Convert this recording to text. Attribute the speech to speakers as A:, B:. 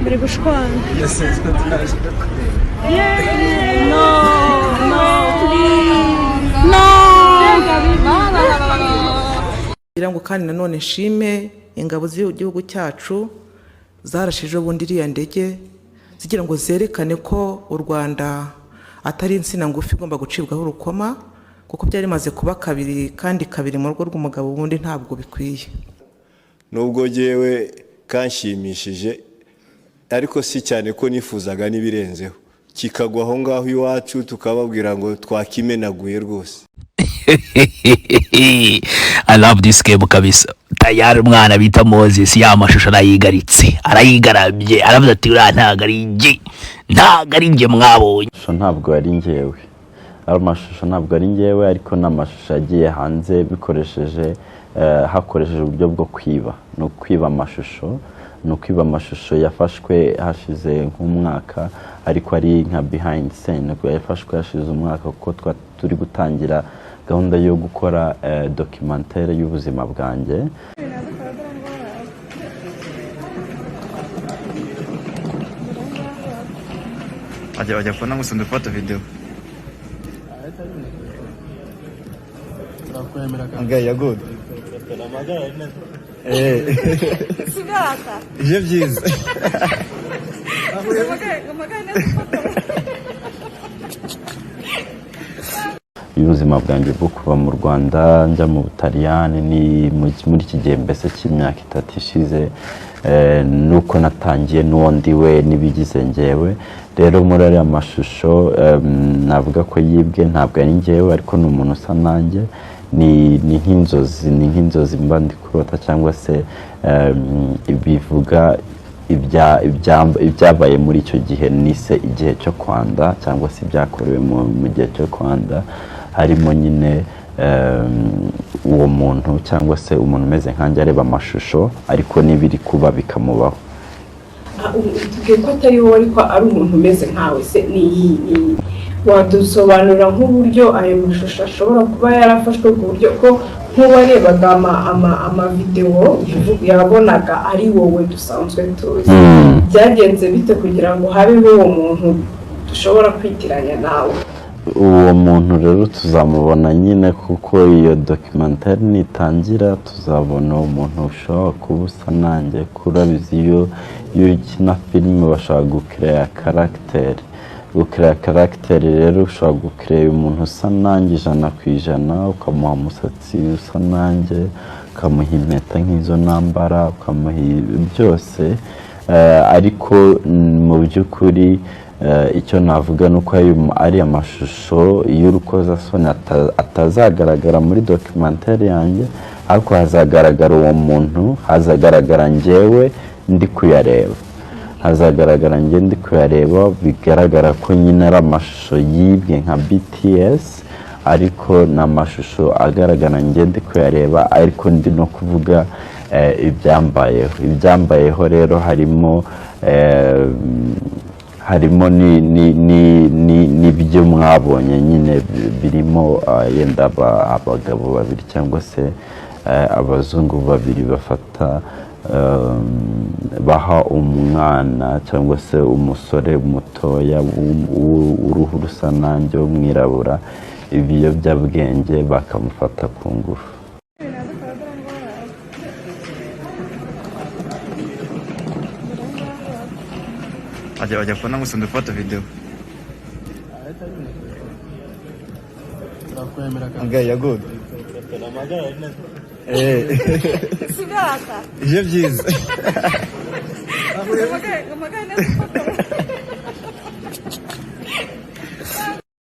A: Bari gushwana.
B: Yes, it's good to know.
A: No, please. No.
C: Kugira ngo kandi nanone nshime ingabo z'igihugu cyacu zarashije ubundi iriya ndege zigira ngo zerekane ko u Rwanda atari insina ngufi igomba gucibwaho urukoma, kuko byari maze kuba kabiri kandi kabiri mu rugo rw'umugabo ubundi ntabwo bikwiye.
D: Nubwo jewe kanshimishije ariko si cyane ko nifuzaga nibirenzeho, kikagwa aho ngaho iwacu tukababwira ngo twakimenaguye rwose.
E: I love this game kabisa. Tayari umwana bita Moses yamashusho arayigaritse, arayigarabye, aravuze ati ura ntago ari nje mwabonye.
F: Ntabwo ari njyewe. Amashusho ntabwo ari njyewe, ariko n'amashusho agiye hanze bikoresheje hakoresheje uburyo bwo kwiba. No kwiba amashusho, no kwiba amashusho yafashwe hashize nk'umwaka, ariko ari nka behind scene yafashwe hashize umwaka kuko turi gutangira gahunda yo gukora documentaire y'ubuzima bwanjye.
B: Aja kuona musundu foto video. Okay, you're good.
A: Sugata.
B: Je byiza.
F: Ubuzima bwanjye bwo kuva mu Rwanda njya mu Butaliyani ni muri iki gihe mbese cy'imyaka 3 ishize, nuko natangiye n'undi we nibigize njyewe. Rero muri ari amashusho navuga ko yibwe ntabwo ari njyewe, ariko n'umuntu usa nanjye, ni nk'inzozi mba ndi kurota, cyangwa se bivuga ibyabaye muri icyo gihe nise igihe cyo kwanda, cyangwa se byakorewe mu gihe cyo kwanda. Harimo nyine uwo muntu cyangwa se umuntu umeze nkanjye areba amashusho, ariko nibiri kuba bikamubaho.
G: Tugiye ko atari wowe ariko ari umuntu umeze nkawe, se ni wadusobanura nk'uburyo ayo mashusho ashobora kuba yarafashwe ku buryo ko nk'uwarebaga amavideo yabonaga ari wowe dusanzwe tuzi. Byagenze bite kugira ngo habeho uwo muntu dushobora kwitiranya nawe?
F: Uwo muntu rero tuzamubona nyine, kuko iyo documentaire nitangira tuzabona umuntu ushobora kuba usa nanjye. Kurabizi iyo ukina filime bashaka gukreya caractère, gukreya caractère rero ushobora gukreya umuntu usa nanjye 100%, ukamuha umusatsi usa nanjye, ukamuha impeta nk'izo nambara, ukamuha byose, ariko mu by'ukuri icyo navuga nuko ari amashusho y'urukozasoni atazagaragara muri documentaire yanjye, ariko hazagaragara uwo muntu, hazagaragara njyewe ndi kuyareba, hazagaragara njye ndi kuyareba. Bigaragara ko nyine ari amashusho yibwe nka BTS, ariko n'amashusho agaragara njye ndi kuyareba, ariko ndi no kuvuga ibyambayeho. Rero harimo n'ibyo mwabonye nyine, birimo yenda abagabo babiri cyangwa se abazungu babiri bafata baha umwana cyangwa se umusore mutoya w'uruhu rusa nanjye w'umwirabura ibiyobyabwenge, bakamufata ku ngufu.
B: Aja kuona musundu foto video. Okay, you're good.
A: Sugata.
B: Je byiza.